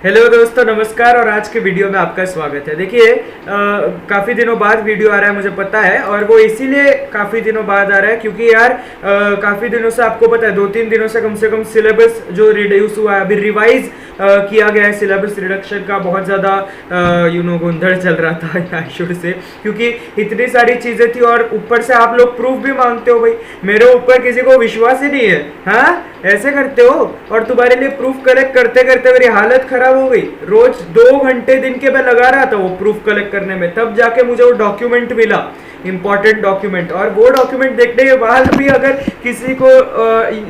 Hello दोस्तों, नमस्कार। और आज के वीडियो में आपका स्वागत है। देखिए, काफ़ी दिनों बाद वीडियो आ रहा है, मुझे पता है। और वो इसीलिए काफ़ी दिनों बाद आ रहा है क्योंकि यार काफ़ी दिनों से, आपको पता है, 2-3 दिनों से कम सिलेबस जो रिड्यूस हुआ है, अभी रिवाइज किया गया है। सिलेबस रिडक्शन का बहुत ज़्यादा गोंधल चल रहा था आई शुड से, क्योंकि इतनी सारी चीज़ें थी और ऊपर से आप लोग प्रूफ भी मांगते हो। भाई, मेरे ऊपर किसी को विश्वास ही नहीं है। हाँ, ऐसे करते हो। और तुम्हारे लिए प्रूफ कलेक्ट करते करते मेरी हालत खराब हो गई। रोज 2 घंटे दिन के मैं लगा रहा था वो प्रूफ कलेक्ट करने में, तब जाके मुझे वो डॉक्यूमेंट मिला, इंपॉर्टेंट डॉक्यूमेंट। और वो डॉक्यूमेंट देखने के बाद भी अगर किसी को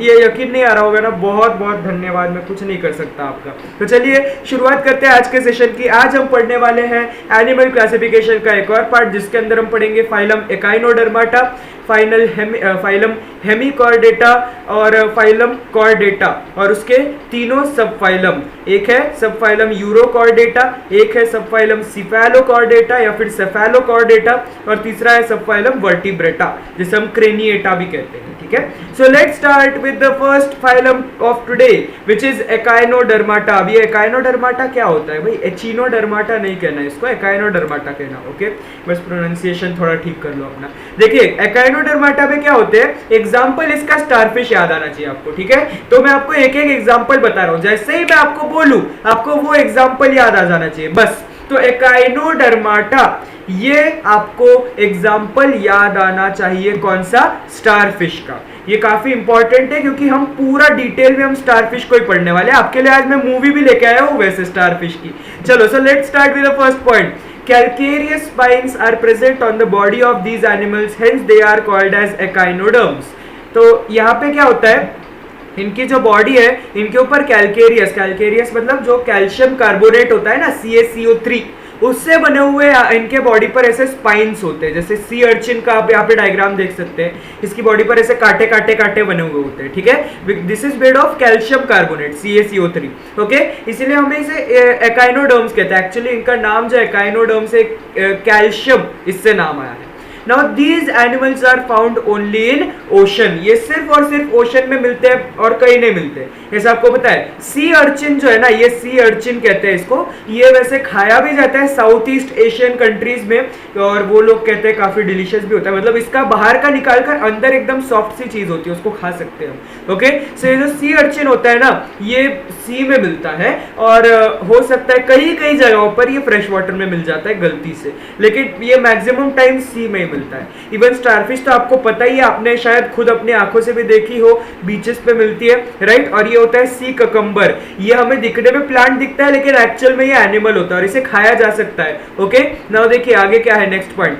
ये यकीन नहीं आ रहा होगा ना, बहुत बहुत धन्यवाद, मैं कुछ नहीं कर सकता आपका। तो चलिए शुरुआत करते हैं आज के सेशन की। आज हम पढ़ने वाले हैं एनिमल क्लासिफिकेशन का एक और पार्ट, जिसके अंदर हम पढ़ेंगे फाइलम एकाइनोडर्माटा, फाइलम हेमिकॉर्डेटा और फाइलम कॉर्डेटा, और उसके तीनों सब फाइलम। एक है सब फाइलम यूरोकॉर्डेटा, एक है सब फाइलम सिफेलोकॉर्डेटा या फिर सेफेलोकॉर्डेटा, और तीसरा है सब फाइलम वर्टिब्रेटा, जिसे हम क्रेनिएटा भी कहते हैं। ठीक है, so let's start with the first phylum of today which is Echinodermata. अब ये एकाइनोडर्माटा क्या होता है भाई? एचिनोडर्माटा नहीं कहना इसको, एकाइनोडर्माटा कहना। ओके, बस प्रोनाउंसिएशन थोड़ा ठीक कर लो अपना। देखिए, एकाइनोडर्माटा में क्या होते हैं, एग्जाम्पल इसका स्टारफिश याद आना चाहिए आपको। ठीक है, तो मैं आपको एक एक एग्जाम्पल बता रहा हूं, जैसे ही मैं आपको बोलूं आपको वो एग्जाम्पल याद आ जाना चाहिए बस। तो एकाइनोडर्माटा, ये आपको एग्जाम्पल याद आना चाहिए। कौन सा? स्टारफिश का। ये काफी इंपॉर्टेंट है क्योंकि हम पूरा डिटेल में हम स्टारफिश को ही पढ़ने वाले हैं। आपके लिए आज मैं मूवी भी लेके आया हूं वैसे स्टारफिश की। चलो, so let's start with the first point. Calcareous spines are present on the body of these animals, hence they are called as echinoderms. तो यहाँ पे क्या होता है, इनकी जो बॉडी है, इनके ऊपर कैलकेरियस मतलब जो कैल्शियम कार्बोनेट होता है ना, CaCO3, उससे बने हुए इनके बॉडी पर ऐसे स्पाइन्स होते हैं। जैसे सी अर्चिन का आप यहाँ पे डायग्राम देख सकते हैं, इसकी बॉडी पर ऐसे कांटे कांटे कांटे बने हुए होते हैं। ठीक है, this is made of calcium carbonate, CaCO3। Okay, इसीलिए हमें इसे एकाइनोडर्म्स कहते हैं। एक्चुअली इनका नाम जो एकाइनोडर्म से कैल्शियम, इससे नाम आया है। Now these animals are found only in ocean. ये सिर्फ और सिर्फ ओशन में मिलते हैं और कहीं नहीं मिलते। जैसे आपको पता है, सी अर्चिन जो है ना, ये सी अर्चिन कहते हैं इसको। ये वैसे खाया भी जाता है साउथ ईस्ट एशियन कंट्रीज में, और वो लोग कहते हैं काफी डिलीशियस भी होता है। मतलब इसका बाहर का निकाल कर अंदर एकदम सॉफ्ट सी चीज होती है, उसको खा सकते हैं हम। ओके, सो ये जो सी अर्चिन होता है ना, ये सी में मिलता है, और हो सकता है कई कई जगहों पर ये फ्रेश वाटर में मिल जाता है गलती से, लेकिन ये मैक्सिमम टाइम सी में मिलता है। इवन स्टारफिश तो आपको पता ही है, आपने शायद खुद अपनी आंखों से भी देखी हो, बीचेस पे मिलती है, राइट। और ये होता है सी ककम्बर। ये हमें दिखने में प्लांट दिखता है, लेकिन एक्चुअल में ये एनिमल होता है और इसे खाया जा सकता है। ओके, नाउ देखिए आगे क्या है, next point.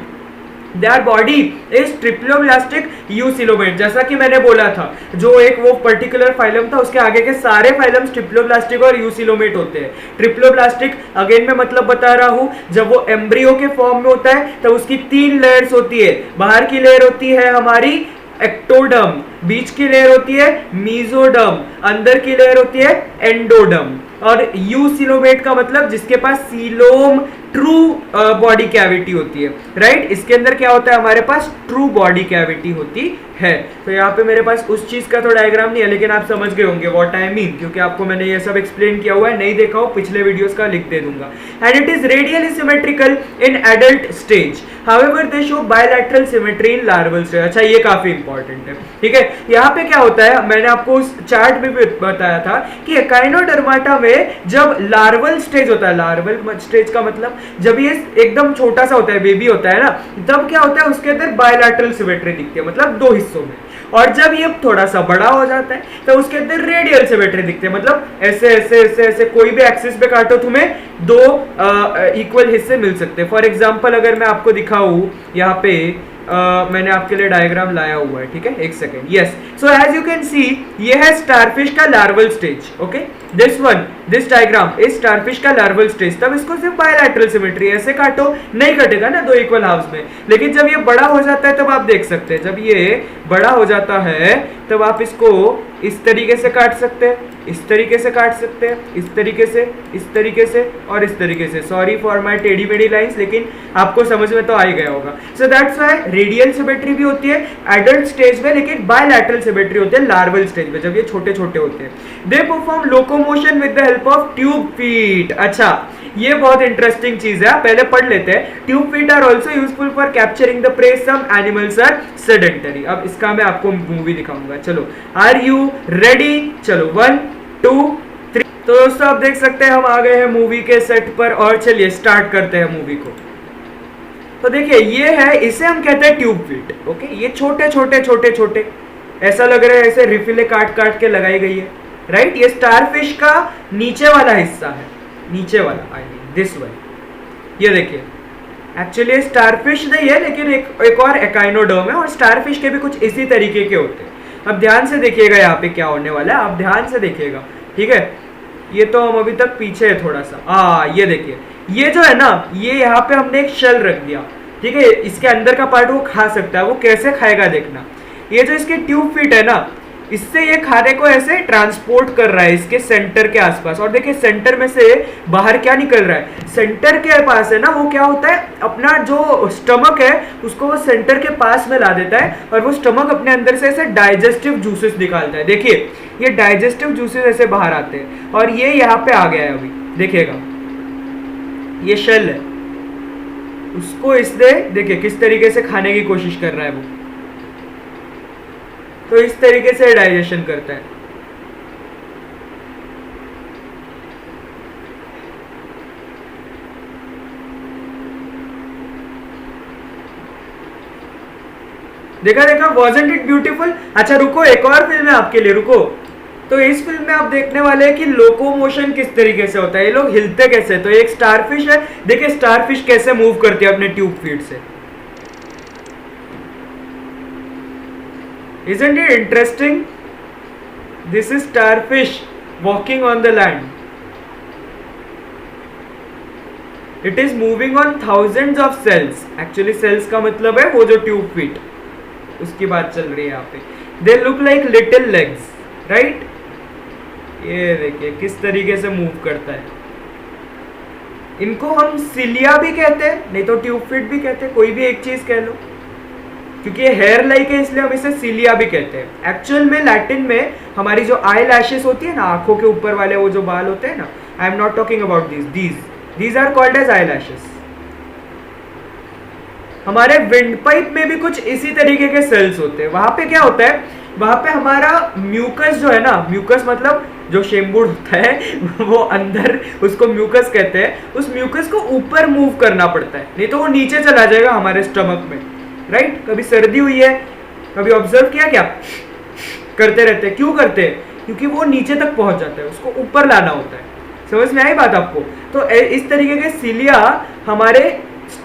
Their body is triploblastic eucoelomate. जैसा कि मैंने बोला था, जो एक वो पर्टिकुलर फाइलम था, उसके आगे के सारे फाइलम्स ट्रिप्लोब्लास्टिक और यूसिलोमेट होते हैं। ट्रिप्लोब्लास्टिक अगेन मैं मतलब बता रहा हूं, जब वो एम्ब्रियो के फॉर्म में होता है तब उसकी 3 लेयर्स होती है। बाहर की लेयर होती है हमारी एक्टोडर्म, बीच की लेयर होती है मीजोडर्म, अंदर की लेयर होती है एंडोडर्म। और यूसिलोमेट का मतलब जिसके पास सीलोम ट्रू बॉडी कैविटी होती है, राइट। इसके अंदर क्या होता है, हमारे पास ट्रू बॉडी कैविटी होती है। तो यहाँ पे मेरे पास उस चीज का तो डायग्राम नहीं है, लेकिन आप समझ गए होंगे व्हाट आई मीन, क्योंकि आपको मैंने ये सब एक्सप्लेन किया हुआ है। नहीं देखा हो पिछले वीडियोस का, लिख दे दूंगा। And it is radially symmetrical in adult stage, however they show bilateral symmetry in larval stage. अच्छा, ये काफी इंपॉर्टेंट है। ठीक है, यहाँ पे क्या होता है, मैंने आपको उस चार्ट में भी बताया था कि एकाइनोडर्माटा में जब लार्वल स्टेज होता है, लार्वल स्टेज का मतलब जब ये एकदम छोटा सा होता है, बेबी होता है ना, तब क्या होता है, उसके अंदर बायलैटरल सिमेट्री दिखती है, मतलब 2 हिस्सों में। और जब ये थोड़ा सा बड़ा हो जाता है तो उसके अंदर रेडियल सिमेट्री दिखती है, मतलब ऐसे ऐसे ऐसे ऐसे कोई भी एक्सिस पे काटो तुम्हें 2 इक्वल हिस्से मिल सकते हैं। फॉर एग्जांपल अगर मैं आपको दिखाऊं, यहाँ पे मैंने आपके लिए डायग्राम लाया हुआ है। ठीक है, एक second. Yes, so as you can see, ये है स्टारफिश का larval stage. Okay, this diagram is starfish का लार्वल स्टेज। तब इसको सिर्फ बायलैटरल सिमेट्री, ऐसे काटो नहीं कटेगा ना 2 इक्वल हाफ्स में। लेकिन जब ये बड़ा हो जाता है तब आप देख सकते हैं, जब ये बड़ा हो जाता है तब आप इसको इस तरीके से काट सकते हैं, इस तरीके से काट सकते हैं, इस तरीके से, इस तरीके से और इस तरीके से। सॉरी फॉर माय टेढ़ी मेढ़ी लाइंस, लेकिन आपको समझ में तो आ ही गया होगा। So that's why radial symmetry भी होती है एडल्ट स्टेज में, लेकिन बायलैटरल सिमेट्री होती है लार्वल स्टेज में, जब ये छोटे छोटे होते हैं। They perform locomotion with the help of tube feet. अच्छा, ये बहुत इंटरेस्टिंग चीज है, पहले पढ़ लेते हैं। Tube feet are also useful for capturing the prey, some animals are sedentary. अब इसका मैं आपको मूवी दिखाऊंगा। चलो, आर यू रेडी? चलो 1 2 3। तो दोस्तों आप देख सकते हैं हम आ गए हैं मूवी के सेट पर, और चलिए स्टार्ट करते हैं मूवी को। तो देखिए ये है, इसे हम कहते हैं ट्यूब फीट। ओके, ये छोटे छोटे छोटे छोटे ऐसा लग रहा है ऐसे रिफिले काट काट के लगाई गई है, राइट। ये स्टारफिश का नीचे वाला हिस्सा है, नीचे वाला, आई मीन दिस वन। ये देखिए, एक्चुअली स्टारफिश नहीं है, लेकिन एक और एकाइनोडर्म है, और स्टारफिश के भी कुछ इसी तरीके के होते हैं। अब ध्यान से देखिएगा यहाँ पे क्या होने वाला है, आप ध्यान से देखिएगा, ठीक है। ये तो हम अभी तक पीछे है थोड़ा सा। ये देखिए, ये जो है ना, ये यहाँ पे हमने एक शेल रख दिया, ठीक है। इसके अंदर का पार्ट वो खा सकता है, वो कैसे खाएगा देखना। ये जो इसके ट्यूब फीट है ना, इससे ये खाने को ऐसे ट्रांसपोर्ट कर रहा है इसके सेंटर के आसपास। और देखिए सेंटर में से बाहर क्या निकल रहा है, सेंटर के पास है ना, वो क्या होता है, अपना जो स्टमक है उसको वो सेंटर के पास में ला देता है, और वो स्टमक अपने अंदर से ऐसे डाइजेस्टिव जूसेस निकालता है। देखिए ये डाइजेस्टिव जूसेस ऐसे बाहर आते हैं, और ये यहाँ पे आ गया है अभी, देखिएगा ये शेल है, उसको इसने देखिए किस तरीके से खाने की कोशिश कर रहा है वो। तो इस तरीके से डाइजेशन करता है। देखा देखा, वॉजंट इट ब्यूटीफुल। अच्छा रुको, एक और फिल्म है आपके लिए, रुको। तो इस फिल्म में आप देखने वाले हैं कि लोकोमोशन किस तरीके से होता है, ये लोग हिलते कैसे। तो एक स्टारफिश है, देखिए स्टारफिश कैसे मूव करती है अपने ट्यूब फीट से। Isn't it interesting? This is starfish walking on the land. It is moving on thousands of cells. Actually cells का मतलब है वो जो ट्यूब फीट, उसकी बात चल रही है यहाँ पे। They look like little legs, right? ये देखिए किस तरीके से मूव करता है। इनको हम सिलिया भी कहते हैं, नहीं तो ट्यूब फीट भी कहते हैं, कोई भी एक चीज कह लो, क्योंकि ये हेयर लाइक है इसलिए हम इसे सिलिया भी कहते हैं। एक्चुअल में लैटिन में हमारी जो आई लैशेस होती है ना, आंखों के ऊपर वाले वो जो बाल होते हैं ना, I am not talking about these are called as eyelashes. हमारे विंड पाइप में भी कुछ इसी तरीके के सेल्स होते हैं। वहां पे क्या होता है, वहां पे हमारा म्यूकस जो है ना, म्यूकस मतलब जो शेम्बुड होता है वो अंदर, उसको म्यूकस कहते हैं। उस म्यूकस को ऊपर मूव करना पड़ता है, नहीं तो वो नीचे चला जाएगा हमारे स्टमक में, राइट। कभी सर्दी हुई है, कभी ऑब्जर्व किया क्या, करते रहते हैं, क्यों करते हैं, क्योंकि वो नीचे तक पहुंच जाता है, उसको ऊपर लाना होता है। समझ में आई बात आपको। तो इस तरीके के सिलिया हमारे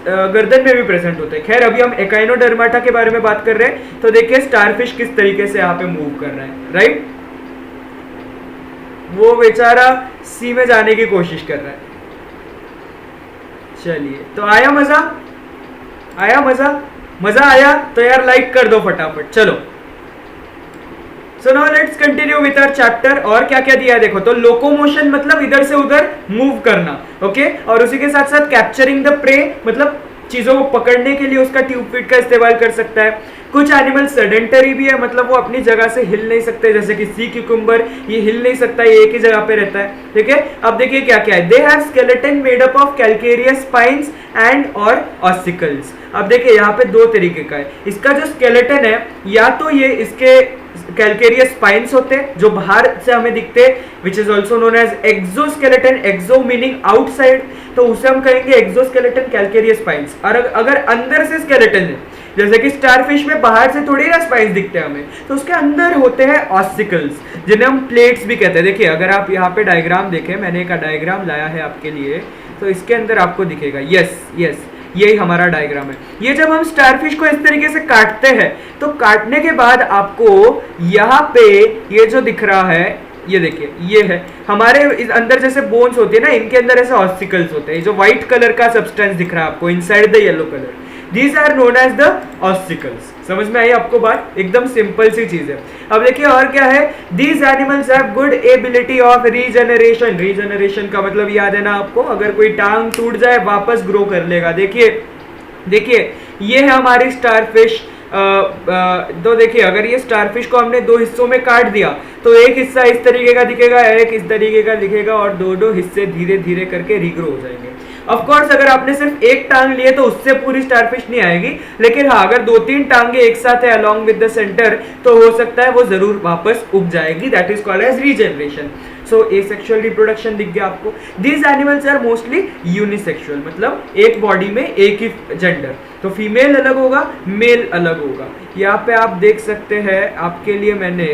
गर्दन में भी प्रेजेंट होते हैं। खैर अभी हम एकाइनोडर्माटा के बारे में बात कर रहे हैं। तो देखिए स्टारफिश किस तरीके से यहाँ पे मूव कर रहा है, राइट। वो बेचारा सी में जाने की कोशिश कर रहा है। चलिए, तो आया मजा, आया मजा, मजा आया तो यार लाइक कर दो फटाफट। चलो, so now let's continue with our chapter. और क्या क्या दिया है देखो। तो लोकोमोशन मतलब इधर से उधर मूव करना, ओके। और उसी के साथ साथ कैप्चरिंग द प्रे मतलब चीजों को पकड़ने के लिए उसका ट्यूब फीट का इस्तेमाल कर सकता है। कुछ एनिमल सेडेंटरी भी है, मतलब वो अपनी जगह से हिल नहीं सकते, जैसे कि सी क्यूकम्बर, ये हिल नहीं सकता, ये एक ही जगह पे रहता है, ठीक है। अब देखिए क्या क्या है। They have skeleton made up of calcareous spines and और ऑसिकल्स। अब देखिए यहाँ पे दो तरीके का है। इसका जो स्केलेटन है, या तो ये इसके कैल्केरियस स्पाइन्स होते हैं जो बाहर से हमें दिखते हैं, which is also known as exoskeleton, exo meaning outside, तो उसे हम कहेंगे एक्सोस्केलेटन कैल्केरियस स्पाइन्स। और अगर अंदर से स्केलेटन है, जैसे कि स्टारफिश में बाहर से थोड़ी ना स्पाइन्स दिखते हैं हमें, तो उसके अंदर होते हैं ऑसिकल्स, जिन्हें हम प्लेट्स भी कहते हैं। देखिए अगर आप यहाँ पे डायग्राम देखें, मैंने एक डायग्राम लाया है आपके लिए, तो इसके अंदर आपको दिखेगा, यस यही हमारा डायग्राम है। ये जब हम स्टारफिश को इस तरीके से काटते हैं, तो काटने के बाद आपको यहाँ पे ये जो दिख रहा है, ये देखिए ये है हमारे इस अंदर जैसे बोन्स होती है ना, इनके अंदर ऐसे ऑसिकल्स होते हैं। जो व्हाइट कलर का सब्सटेंस दिख रहा है आपको inside the yellow colour, these are known as the ossicles. समझ में आई आपको बात? एकदम सिंपल सी चीज है। अब देखिए और क्या है, these animals have good ability of regeneration. Regeneration का मतलब याद है ना आपको, अगर कोई टांग टूट जाए वापस ग्रो कर लेगा। देखिए ये है हमारी स्टारफिश। तो देखिए अगर ये स्टारफिश को हमने दो हिस्सों में काट दिया तो एक हिस्सा इस तरीके का दिखेगा, एक इस तरीके का दिखेगा, और दो हिस्से धीरे धीरे करके रीग्रो हो जाएंगे। ऑफ कोर्स अगर आपने सिर्फ एक टांग लिए तो उससे पूरी स्टारफिश नहीं आएगी, लेकिन हाँ अगर 2-3 टांगे एक साथ है अलोंग विद द सेंटर तो हो सकता है वो जरूर वापस उग जाएगी। That is called as regeneration. So asexual reproduction दिख गया आपको। These animals are mostly unisexual, मतलब एक बॉडी में एक ही जेंडर, तो फीमेल अलग होगा, मेल अलग होगा। यहाँ पे आप देख सकते हैं, आपके लिए मैंने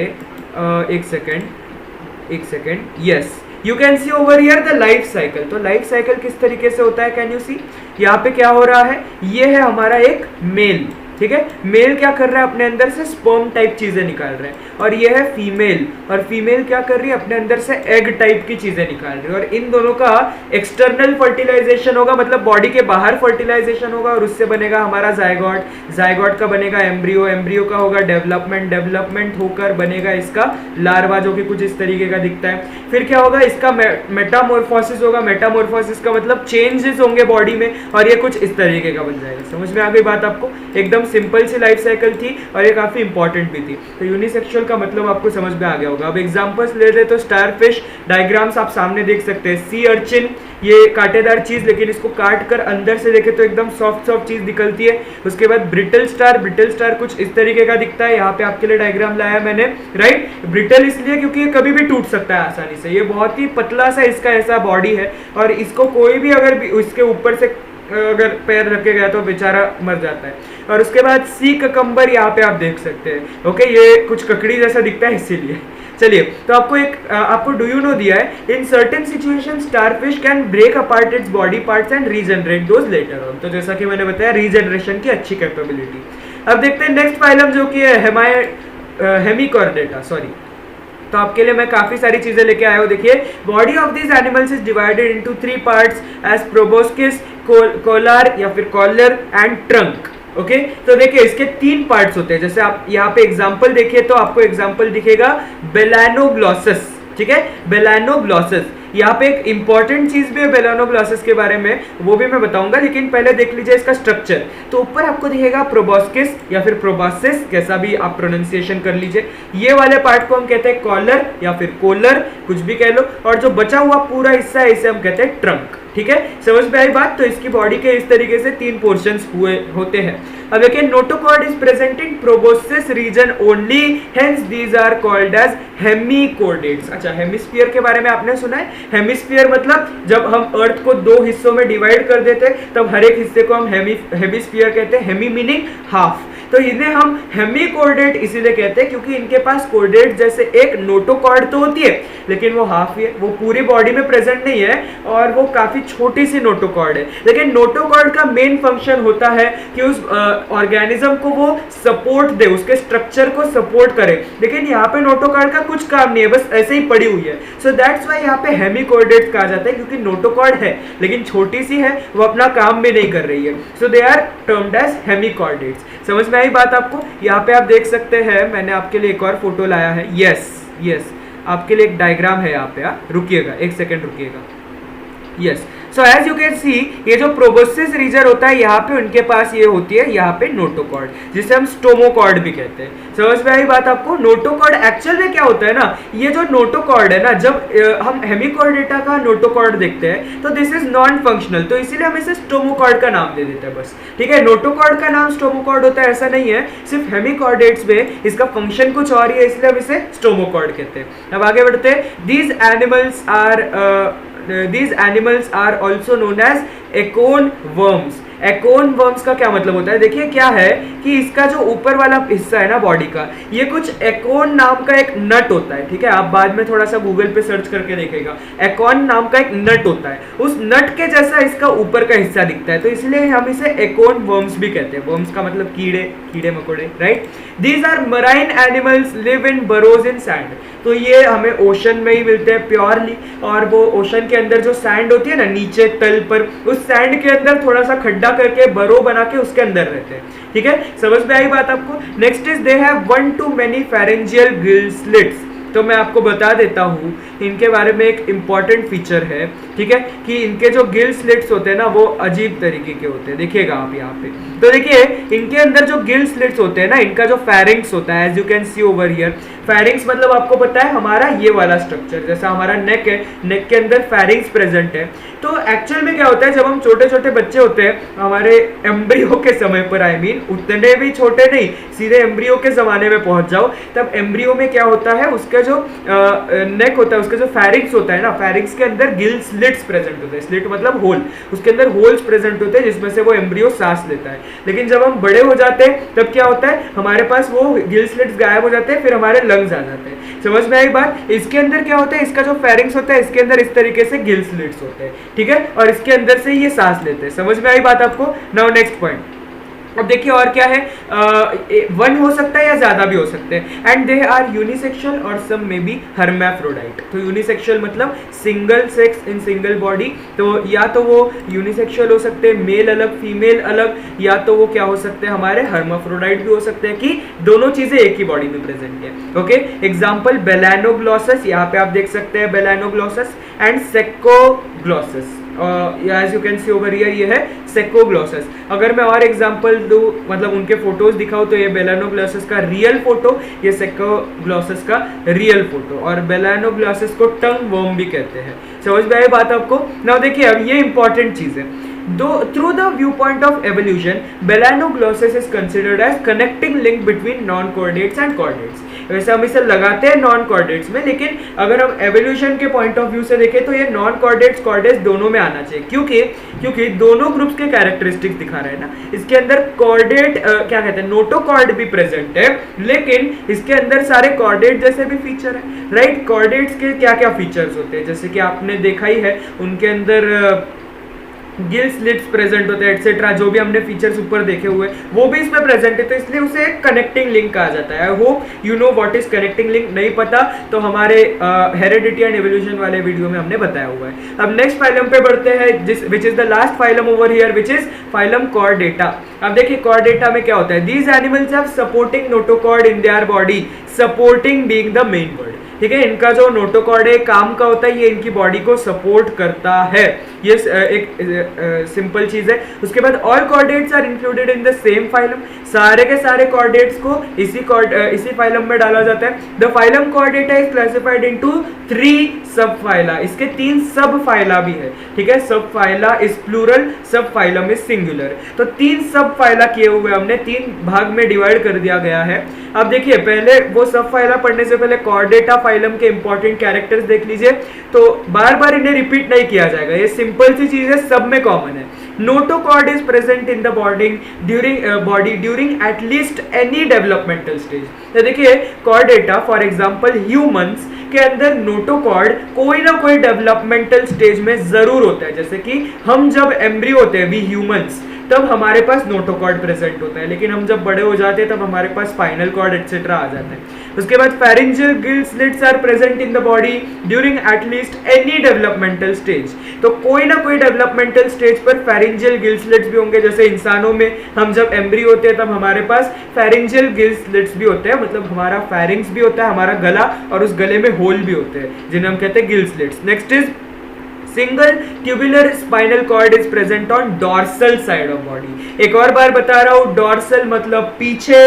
एक second, yes you can see over here the life cycle. तो लाइफ साइकिल किस तरीके से होता है, कैन यू सी? यहाँ पे क्या हो रहा है, ये है हमारा एक मेल, ठीक है। मेल क्या कर रहा है, अपने अंदर से स्पर्म टाइप चीजें निकाल रहे हैं, और ये है फीमेल, और फीमेल क्या कर रही है, अपने अंदर से एग टाइप की चीजें निकाल रही है। और इन दोनों का एक्सटर्नल फर्टिलाइजेशन होगा, मतलब बॉडी के बाहर फर्टिलाइजेशन होगा, और उससे बनेगा हमारा जायगॉट। जायगॉट का बनेगा एम्ब्रियो, एम्ब्रियो का होगा डेवलपमेंट होकर बनेगा इसका लार्वा, जो कि कुछ इस तरीके का दिखता है। फिर क्या होगा, इसका मेटामॉर्फोसिस होगा। मेटामॉर्फोसिस का मतलब चेंजेस होंगे बॉडी में, और ये कुछ इस तरीके का बन जाएगा। समझ में आ गई बात आपको? एकदम सिंपल सी लाइफ साइकिल थी, और ये काफी इंपॉर्टेंट भी थी। तो यूनिसेक्सुअल का मतलब आपको समझ में आ गया होगा। अब एग्जांपल्स ले रहे तो स्टारफिश डायग्राम्स आप सामने देख सकते हैं। सी अर्चिन, ये कांटेदार चीज, लेकिन इसको काट कर अंदर से देखे तो एकदम सॉफ्ट चीज निकलती है। उसके बाद ब्रिटल स्टार कुछ इस तरीके का दिखता है। यहाँ पे आपके लिए डायग्राम लाया मैंने, राइट। ब्रिटल इसलिए क्योंकि ये कभी भी टूट सकता है आसानी से, ये बहुत ही पतला सा इसका ऐसा बॉडी है, और इसको कोई भी अगर इसके ऊपर से अगर पैर रखे गया तो बेचारा मर जाता है। और उसके बाद सी ककम्बर यहाँ पे आप देख सकते हैं, ओके, ये कुछ ककड़ी जैसा दिखता है इसीलिए। चलिए, तो आपको डू यू नो दिया है, in certain situation starfish can break apart its body parts and regenerate those later on. तो जैसा कि मैंने बताया, रीजनरेशन की अच्छी कैपेबिलिटी। अब देखते हैं नेक्स्ट फाइलम, जो कि है हेमिकॉर्डेटा, सॉरी। तो आपके लिए मैं काफी सारी चीजें लेके आया हूँ। देखिए, body of this animals is divided into 3 parts as proboscis, collar या फिर कॉलर एंड ट्रंक। ओके, तो देखिए इसके 3 पार्ट्स होते हैं। जैसे आप यहाँ पे एग्जांपल देखिए तो आपको एग्जांपल दिखेगा बेलानोग्लॉसस, ठीक है, बेलानोग्लॉसस। यहाँ पे एक इंपॉर्टेंट चीज भी है बेलानोग्लॉसस के बारे में, वो भी मैं बताऊंगा, लेकिन पहले देख लीजिए इसका स्ट्रक्चर। तो ऊपर आपको दिखेगा प्रोबोस्किस या फिर प्रोबोसिस, कैसा भी आप प्रोनाउंसिएशन कर लीजिए। ये वाले पार्ट को हम कहते हैं कॉलर या फिर कोलर, कुछ भी कह लो, और जो बचा हुआ पूरा हिस्सा है इसे हम कहते हैं ट्रंक। ठीक है, समझ में आई बात? तो इसकी बॉडी के इस तरीके से 3 पोर्शंस होते हैं। अब देखिए, notochord is present in proboscis region only, hence these are called as hemichordates. अच्छा, हेमिस्फीयर के बारे में आपने सुना है? हेमिस्फीयर मतलब जब हम अर्थ को 2 हिस्सों में डिवाइड कर देते हैं तब हर एक हिस्से को हम हेमिस्फीयर कहते हैं। हेमी मीनिंग हाफ, तो इन्हें हम हेमिकोर्डेट इसीलिए कहते हैं क्योंकि इनके पास कोर्डेट जैसे एक नोटोकॉर्ड तो होती है, लेकिन वो हाफ ही है, वो पूरी बॉडी में प्रेजेंट नहीं है, और वो काफी छोटी सी नोटोकॉर्ड है। लेकिन नोटोकॉर्ड का मेन फंक्शन होता है कि उस ऑर्गेनिज्म को वो सपोर्ट दे, उसके स्ट्रक्चर को सपोर्ट करे। लेकिन यहाँ पे नोटोकॉर्ड का कुछ काम नहीं है, बस ऐसे ही पड़ी हुई है। सो दैट्स व्हाई यहाँ पे हेमिकोर्डेट कहा जाता है, क्योंकि नोटोकॉर्ड है लेकिन छोटी सी है, वो अपना काम भी नहीं कर रही है। सो दे आर टर्म्ड एज हेमिकोर्डेट्स। समझ में आई बात आपको? यहाँ पे आप देख सकते हैं, मैंने आपके लिए एक और फोटो लाया है। यस, आपके लिए एक डायग्राम है यहाँ पे। रुकिएगा, 1 सेकेंड रुकिएगा। Yes, so as you can see, ये जो प्रोबोसिस रीजन होता है यहाँ पे उनके पास ये होती है यहाँ पे नोटोकॉर्ड, जिसे हम स्टोमोकॉर्ड भी कहते हैं। समझ में आई बात आपको? नोटोकॉर्ड एक्चुअल में क्या होता है ना, ये जो नोटोकॉर्ड है ना, जब हम हेमिकॉर्डेटा का नोटोकॉर्ड देखते हैं तो दिस इज नॉन फंक्शनल, तो इसीलिए हम इसे स्टोमोकॉर्ड का नाम दे देते हैं बस। ठीक है, नोटोकॉर्ड का नाम स्टोमोकॉर्ड होता है ऐसा नहीं है, सिर्फ हेमिकॉर्डेट्स में इसका फंक्शन कुछ और ही है, इसलिए हम इसे स्टोमोकॉर्ड कहते हैं। अब आगे बढ़ते हैं। These animals are also known as acorn worms। Acorn worms का क्या मतलब होता है? देखिए क्या है कि इसका जो ऊपर वाला हिस्सा है ना बॉडी का, ये कुछ एकोन नाम का एक नट होता है। ठीक है, आप बाद में थोड़ा सा गूगल पे सर्च करके देखेगा, एकोन नाम का एक नट होता है, उस नट के जैसा इसका ऊपर का हिस्सा दिखता है, तो इसलिए हम इसे एकोन वर्म्स भी कहते हैं। वर्म्स का मतलब कीड़े मकोड़े, right. These are marine animals, live in burrows in sand. तो ये हमें ओशन में ही मिलते हैं प्योरली, और वो ओशन के अंदर जो सैंड होती है ना नीचे तल पर, उस सैंड के अंदर थोड़ा सा खड्डा गड्ढा करके बरो बना के उसके अंदर रहते हैं, ठीक है, समझ में आई बात आपको। Next is they have 1 to many pharyngeal gill slits। तो मैं आपको बता देता हूँ इनके बारे में, एक इंपॉर्टेंट फीचर है, ठीक है, कि इनके जो गिल स्लिट्स होते हैं ना वो अजीब तरीके के होते हैं, देखिएगा आप यहाँ पे। तो देखिए इनके अंदर जो गिल स्लिट्स होते हैं ना, इनका जो फेरिंग्स होता है, as you can see over here, pharynx मतलब आपको पता है हमारा ये वाला स्ट्रक्चर, जैसा हमारा नेक है, नेक के अंदर फेरिंग्स प्रेजेंट है। तो एक्चुअल में क्या होता है, जब हम छोटे छोटे बच्चे होते हैं, हमारे एम्ब्रियो के समय पर, आई मीन उतने भी छोटे नहीं, सीधे एम्ब्रियो के जमाने में पहुंच जाओ, तब एम्ब्रियो में क्या होता है, उसका जो नेक होता है, उसका जो फेरिंग्स होता है ना, फेरिंग्स के अंदर गिल स्लिट्स प्रेजेंट होते हैं। स्लिट मतलब होल, उसके अंदर होल्स प्रेजेंट होते हैं जिसमें से वो एम्ब्रियो सांस लेता है। लेकिन जब हम बड़े हो जाते हैं तब क्या होता है, हमारे पास वो गिल स्लिट्स गायब हो जाते हैं, फिर हमारे लंग्स आ जाते हैं। समझ में आई बात। इसके अंदर क्या होता है, इसका जो फेरिंग्स होता है, इसके अंदर इस तरीके से गिल स्लिट्स होते हैं, ठीक है, और इसके अंदर से ये सांस लेते हैं। समझ में आई बात आपको। नाउ नेक्स्ट पॉइंट, अब देखिए और क्या है, 1 हो सकता है या ज्यादा भी हो सकते हैं, एंड दे आर यूनिसेक्सुअल और सम मे बी हर्माफ्रोडाइट। तो यूनिसेक्सुअल मतलब single sex in single body, तो या तो वो यूनिसेक्सुअल हो सकते हैं, मेल अलग फीमेल अलग, या तो वो क्या हो सकते हैं, हमारे हर्माफ्रोडाइट भी हो सकते हैं, कि दोनों चीजें एक ही बॉडी में प्रेजेंट है। ओके, एग्जाम्पल बेलानोग्लॉसस, यहाँ पे आप देख सकते हैं Balanoglossus and Saccoglossus, as you can see over here, ये है सेकोग्लॉसस। अगर मैं और एग्जांपल दूं, मतलब उनके फोटोज दिखाऊं, तो ये बेलानोग्लॉसस का रियल फोटो, ये सेकोग्लॉसस का रियल फोटो, और बेलानोग्लॉसस को टंग वर्म भी कहते हैं। समझ में आई बात आपको। नाउ देखिए अब ये इंपॉर्टेंट चीज है, through the viewpoint of evolution, Belanoglossus is considered as connecting link between non-chordates and chordates। वैसे हम इसे लगाते हैं नॉन कॉर्डेट्स में, लेकिन अगर हम एवोल्यूशन के पॉइंट ऑफ व्यू से देखें तो ये नॉन कॉर्डेट्स कॉर्डेट्स दोनों में आना चाहिए, क्योंकि दोनों ग्रुप्स के कैरेक्टरिस्टिक्स दिखा रहे हैं ना। इसके अंदर कॉर्डेट क्या कहते हैं, नोटोकॉर्ड भी प्रेजेंट है, लेकिन इसके अंदर सारे कॉर्डेट जैसे भी फीचर है, राइट। कॉर्डेट्स के क्या क्या फीचर्स होते हैं, जैसे कि आपने देखा ही है, उनके अंदर गिल स्लिट्स प्रेजेंट होते हैं एटसेट्रा, जो भी हमने फीचर्स ऊपर देखे हुए वो भी इसमें प्रेजेंट है, तो इसलिए उसे एक कनेक्टिंग लिंक कहा जाता है। I hope you know what is connecting link. नहीं पता तो हमारे हेरेडिटी एंड एवोल्यूशन वाले वीडियो में हमने बताया हुआ है। अब नेक्स्ट फाइलम पे बढ़ते हैं, which is the last phylum over here, which is phylum Chordata. अब देखिए कॉर्डेटा में क्या होता है, these animals have supporting notochord in their body, supporting being the main word, ठीक है। इनका जो नोटोकॉर्ड है काम का होता है, ये इनकी बॉडी को सपोर्ट करता है, ये एक सिंपल चीज है। उसके बाद all chordates are included in the same phylum, सारे के सारे कॉर्डेट्स को इसी फाइलम में डाला जाता है। The phylum Chordata is classified into 3 सब फाइला, इसके 3 सब फाइला भी है, ठीक है। सब फाइला इज प्लूरल, सब फाइलम इज सिंगुलर। तो 3 सब फाइला किए हुए हमने 3 भाग में डिवाइड कर दिया गया है। अब देखिए पहले वो सब फाइला पढ़ने से पहले कॉर्डेटा फाइलम के इंपॉर्टेंट कैरेक्टर्स देख लीजिए, तो बार बार इन्हें रिपीट नहीं किया जाएगा, ये सिंपल सी चीज है, सब में कॉमन है। Notochord is present in the body during at least any developmental stage. तो देखिए कॉर्डेटा फॉर एग्जांपल ह्यूमंस के अंदर नोटोकॉर्ड कोई ना कोई डेवलपमेंटल स्टेज में जरूर होता है, जैसे कि हम जब एम्ब्रियो होते हैं, वी ह्यूमंस, तब हमारे पास नोटोकॉर्ड प्रेजेंट होता है, लेकिन हम जब बड़े हो जाते हैं तब हमारे पास स्पाइनल कॉर्ड एटसेट्रा आ जाता है। उसके बाद pharyngeal gill slits are present in the body during at least any developmental stage. तो कोई ना कोई डेवलपमेंटल स्टेज पर फेरिंजियल गिल स्लिट्स भी होंगे, जैसे इंसानों में हम जब एम्ब्रियो होते हैं तब हमारे पास फेरिंजियल गिल स्लिट्स भी होते हैं, मतलब हमारा फेरिंग्स भी होता है, हमारा गला, और उस गले में होल भी होते हैं जिन्हें हम कहते हैं gill slits. Next is single tubular spinal cord is present on dorsal side of body. एक और बार बता रहा हूं, डॉर्सल मतलब पीछे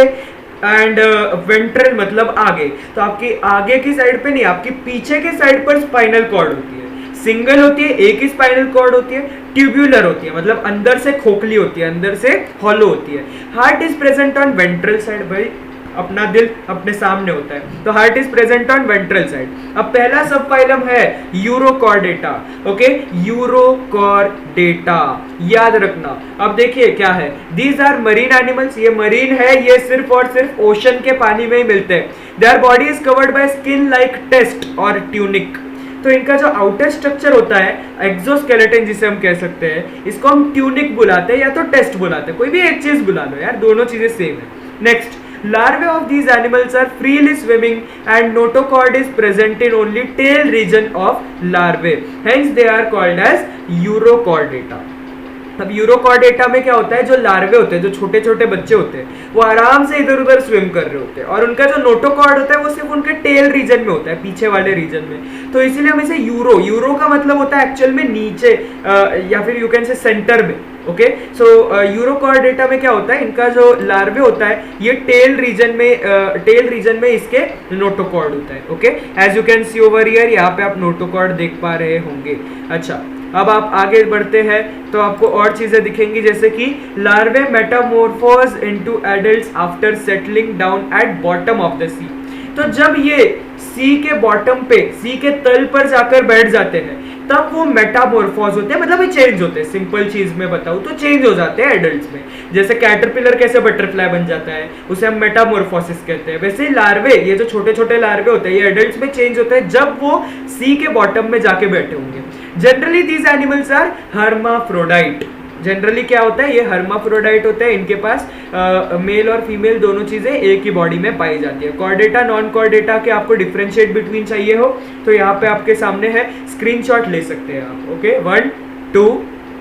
एंड वेंट्रल मतलब आगे, तो आपकी आगे की साइड पे नहीं, आपकी पीछे के साइड पर स्पाइनल कॉर्ड होती है। सिंगल होती है, एक ही स्पाइनल कॉर्ड होती है। ट्यूब्यूलर होती है मतलब अंदर से खोखली होती है, अंदर से हॉलो होती है। Heart is present on ventral side, भाई अपना दिल अपने सामने होता है, तो heart is present on ventral side. अब पहला सब फाइलम है यूरोकॉर्डेटा, ओके, यूरोकॉर्डेटा याद रखना। अब देखिए क्या है, दीज आर मरीन एनिमल्स, ये मरीन है, ये सिर्फ और सिर्फ ओशन के पानी में ही मिलते हैं। Their body is covered by skin like test और ट्यूनिक। तो इनका जो आउटर स्ट्रक्चर होता है, एक्सोस्केलेटन जिसे हम कह सकते हैं, इसको हम ट्यूनिक बुलाते हैं या तो टेस्ट बुलाते हैं, कोई भी एक चीज बुला लो यार, दोनों चीजें सेम है। Next, larvae of these animals are freely swimming and notochord is present in only tail region of larvae, hence they are called as urochordata। अब यूरोकॉर्डेटा में क्या होता है, जो लार्वे होते हैं, जो छोटे छोटे बच्चे होते हैं, वो आराम से इधर उधर स्विम कर रहे होते हैं, और उनका जो नोटोकॉर्ड होता है वो सिर्फ उनके टेल रीजन में होता है, पीछे वाले रीजन में। तो इसीलिए हम इसे यूरो का मतलब होता है एक्चुअल में नीचे, या फिर यू कैन से सेंटर में। ओके, सो यूरोकॉर्डेटा में क्या होता है, इनका जो लार्वे होता है ये टेल रीजन में इसके नोटोकॉर्ड होता है। Okay, as you can see over here, यहाँ पे आप नोटोकॉर्ड देख पा रहे होंगे। अच्छा, अब आप आगे बढ़ते हैं तो आपको और चीजें दिखेंगी, जैसे कि larvae metamorphose into adults after settling down at bottom of the sea. तो जब ये सी के बॉटम पे, सी के तल पर जाकर बैठ जाते हैं, तब वो मेटामॉर्फोज होते हैं, मतलब ये चेंज होते हैं। सिंपल चीज में बताऊं तो चेंज हो जाते हैं एडल्ट्स में। जैसे कैटरपिलर कैसे बटरफ्लाई बन जाता है, उसे हम मेटामॉर्फोसिस कहते हैं। वैसे लार्वे, ये जो छोटे छोटे लार्वे होते हैं, ये एडल्ट्स में चेंज होते हैं जब वो सी के बॉटम में जाके बैठे होंगे। Generally these animals are hermaphrodite. Generally क्या होता है, ये हर्माफ्रोडाइट होते हैं, इनके पास मेल और फीमेल दोनों चीजें एक ही बॉडी में पाई जाती है। कॉर्डेटा नॉन कॉर्डेटा के आपको डिफरेंशिएट बिटवीन चाहिए हो तो यहाँ पे आपके सामने है, स्क्रीनशॉट ले सकते हैं आप। ओके, 1 2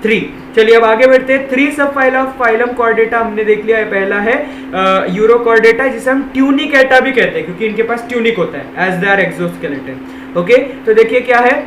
3। चलिए अब आगे बढ़ते हैं। 3 सब फाइलम कॉर्डेटा हमने देख लिया है। पहला है यूरोकॉर्डेटा, जिसे हम ट्यूनिकेटा भी कहते हैं क्योंकि इनके पास ट्यूनिक होता है as they are exoskeleton. Okay, तो देखिए क्या है,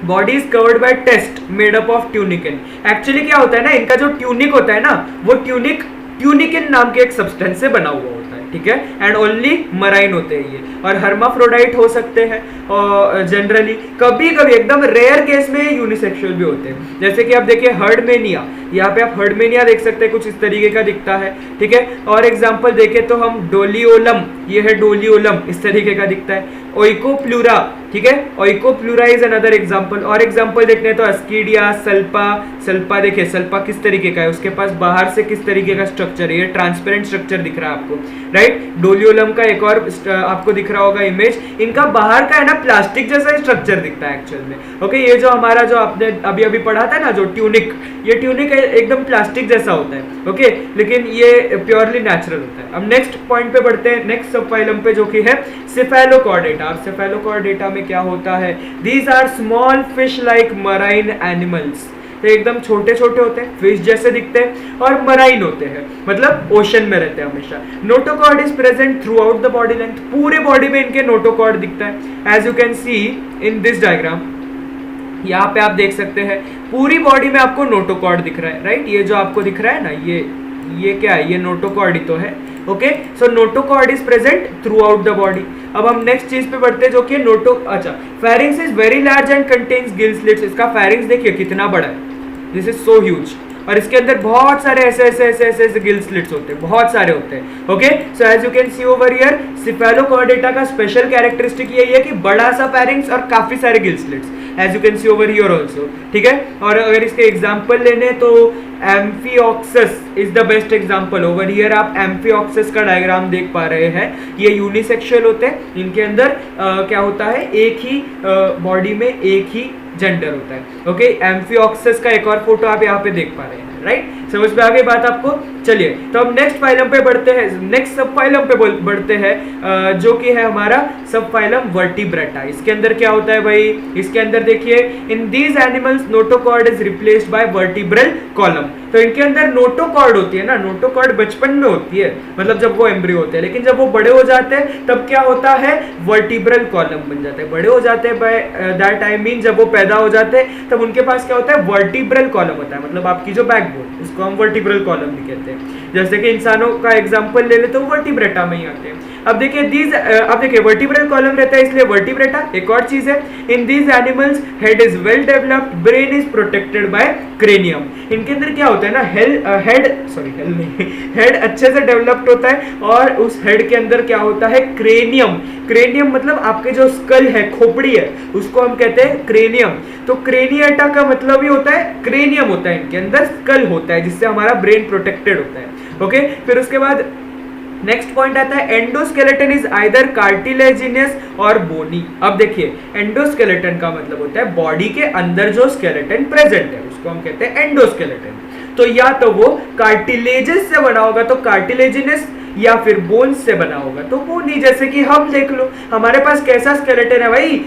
body is covered by test made up of tunicin. Actually क्या होता है ना, इनका जो ट्यूनिक होता है ना, वो ट्यूनिकिन नाम के एक सब्सटेंस से बना हुआ होता है, ठीक है, एंड ओनली मराइन होते हैं ये, और हर्माफ्रोडाइट हो सकते हैं, और जनरली कभी कभी एकदम रेयर केस में यूनिसेक्सुअल भी होते हैं। जैसे कि आप देखिए हर्डमेनिया, यहाँ पे आप हर्डमेनिया देख सकते हैं, कुछ इस तरीके का दिखता है, ठीक है। और एग्जांपल देखें तो हम डोलियोलम, ये है डोलियोलम, इस तरीके का दिखता है। ओइकोप्लूरा, ठीक है, ओइकोप्लूरा इज अनदर एग्जांपल। और एग्जांपल देखते हैं तो अस्कीडिया, सल्पा देखिए, सल्पा किस तरीके का है, उसके पास बाहर से किस तरीके का स्ट्रक्चर है, ये ट्रांसपेरेंट स्ट्रक्चर दिख रहा है आपको, राइट। डोलियोलम का एक और आपको दिख रहा होगा इमेज, इनका बाहर का है ना प्लास्टिक जैसा स्ट्रक्चर दिखता है एक्चुअल में। ओके, ये जो हमारा जो आपने अभी अभी पढ़ा था ना, जो ट्यूनिक, ये ट्यूनिक एकदम प्लास्टिक जैसा होता है। ओके, लेकिन ये प्योरली नेचुरल होता है। अब नेक्स्ट पॉइंट पे बढ़ते हैं, नेक्स्ट सब फाइलम पे, जो कि है सेफेलोकॉर्डेटा। अब सेफेलोकॉर्डेटा में क्या होता है, these are small fish like marine animals. तो एकदम छोटे छोटे होते हैं, फिश जैसे दिखते हैं, और मराइन होते हैं, मतलब ओशन में रहते हैं हमेशा। Notochord is present throughout the body length, पूरे बॉडी में इनके नोटोकॉर्ड दिखता है। As you can see in this diagram, यहाँ पे आप देख सकते हैं पूरी बॉडी में आपको नोटोकॉर्ड दिख रहा है, राइट। ये जो आपको दिख रहा है ना, ये क्या है, ये नोटोकॉर्ड ही तो है। Okay, so notochord is present throughout the body. अब हम नेक्स्ट चीज पे बढ़ते हैं, जो कि pharynx is very large and contains gill slits. इसका फेरिंग्स देखिए कितना बड़ा है, दिस इज सो ह्यूज, और इसके अंदर बहुत सारे ऐसे गिल स्लिट्स होते हैं, बहुत सारे होते हैं। Okay, so as you can see over here, Cephalochordata का स्पेशल कैरेक्टरिस्टिक यही है कि बड़ा सा फेरिंग्स और काफी सारे gill slits, as you can see over here also, ठीक है। और अगर इसके एग्जाम्पल लेने तो amphioxus is the best example. Over here आप एम्फिऑक्सस का डायग्राम देख पा रहे हैं, ये यूनिसेक्सुअल होते हैं, इनके अंदर क्या होता है, एक ही बॉडी में एक ही जेंडर होता है। ओके, एम्फिऑक्सस का एक और फोटो आप यहाँ पे देख पा रहे हैं, राइट। समझ में आ गई बात आपको। चलिए तो हम नेक्स्ट फाइलम पे बढ़ते हैं, नेक्स्ट सब फाइलम पे बढ़ते हैं, जो कि है हमारा सब फाइलम वर्टिब्रेटा। इसके अंदर क्या होता है भाई, इसके अंदर देखिए, in these animals notochord is replaced by vertebral column. तो इनके अंदर नोटोकॉर्ड होती है ना, नोटोकॉर्ड बचपन में होती है, मतलब जब वो एम्ब्रियो होते हैं, लेकिन जब वो बड़े हो जाते हैं तब क्या होता है, वर्टिब्रल कॉलम बन जाते हैं। बड़े हो जाते हैं बाय दैट आई मीन जब वो पैदा हो जाते हैं तब उनके पास क्या होता है, वर्टिब्रल कॉलम होता है, मतलब आपकी जो बैकबोन, उसको हम वर्टिब्रल कॉलम भी कहते हैं। जैसे कि इंसानों का एग्जांपल ले ले तो वर्टिब्रेटा में ही आते हैं। अब देखिए वर्टिब्रल कॉलम रहता है इसलिए वर्टिब्रेटा। एक और चीज है, in these animals head is well developed, brain is protected by cranium. इनके अंदर क्या होता है ना, हेड अच्छे से डेवलप्ड होता है, और उस हेड के अंदर क्या होता है, क्रेनियम। क्रेनियम मतलब आपके जो स्कल है, खोपड़ी है, उसको हम कहते हैं क्रेनियम। तो क्रेनिएटा का मतलब ही होता है क्रेनियम होता है, इनके अंदर स्कल होता है, जिससे हमारा ब्रेन प्रोटेक्टेड होता है। ओके, फिर उसके बाद नेक्स्ट पॉइंट आता है, एंडोस्केलेटन इज आइदर कार्टिलेजिनियस और बोनी। अब देखिए एंडोस्केलेटन का मतलब होता है बॉडी के अंदर जो स्केलेटन प्रेजेंट है, उसको हम कहते हैं एंडोस्केलेटन। तो या तो वो कार्टिलेजेस से बना होगा तो कार्टिलेजिनस, या फिर बोन्स से बना होगा तो बोनी। जैसे कि हम देख लो हमारे पास कैसा स्केलेटन है भाई,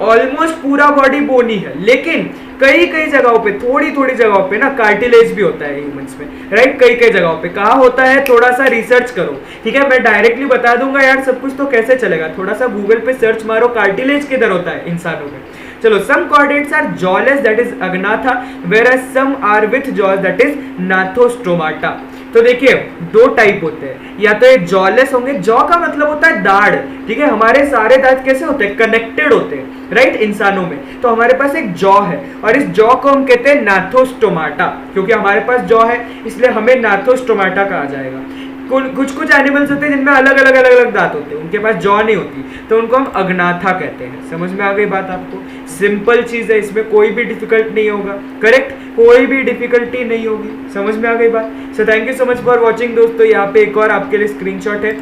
ऑलमोस्ट पूरा बॉडी बोनी है, लेकिन कई कई जगहों पे, थोड़ी थोड़ी जगहों पे ना कार्टिलेज भी होता है ह्यूमंस में, राइट, कई कई जगहों पे। कहाँ होता है थोड़ा सा रिसर्च करो, ठीक है, मैं डायरेक्टली बता दूंगा यार सब कुछ तो कैसे चलेगा, थोड़ा सा गूगल पे सर्च मारो कार्टिलेज किधर होता है इंसानों में। चलो, some chordates are jawless that is Agnatha, where some are with jaws that is Gnathostomata. तो देखिए दो टाइप होते हैं, या तो ये जॉलेस होंगे, जॉ का मतलब होता है दाढ़, ठीक है, हमारे सारे दांत कैसे होते हैं, कनेक्टेड होते हैं, राइट, इंसानों में। तो हमारे पास एक जॉ है और इस जॉ को हम कहते हैं नाथोस्टोमाटा, क्योंकि हमारे पास जॉ है इसलिए हमें नाथोस्टोमाटा कहा जाएगा। कुछ कुछ एनिमल्स होते हैं जिनमें अलग अलग अलग अलग दांत होते हैं, उनके पास जॉ नहीं होती, तो उनको हम अग्नाथा कहते हैं। समझ में आ गई बात आपको? सिंपल चीज है, इसमें कोई भी डिफिकल्ट नहीं होगा, करेक्ट, कोई भी डिफिकल्टी नहीं होगी। समझ में आ गई बात? So thank you so much for watching दोस्तों। यहाँ पे एक और आपके लिए स्क्रीनशॉट है,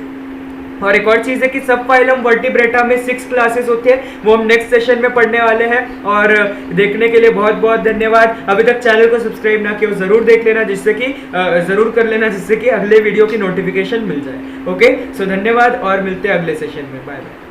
और एक और चीज़ है कि सब फाइलम वर्टिब्रेटा में 6 क्लासेस होती है, वो हम नेक्स्ट सेशन में पढ़ने वाले हैं। और देखने के लिए बहुत बहुत धन्यवाद। अभी तक चैनल को सब्सक्राइब ना किया ज़रूर देख लेना, जिससे कि ज़रूर कर लेना, जिससे कि अगले वीडियो की नोटिफिकेशन मिल जाए। ओके, सो धन्यवाद और मिलते हैं अगले सेशन में। Bye bye.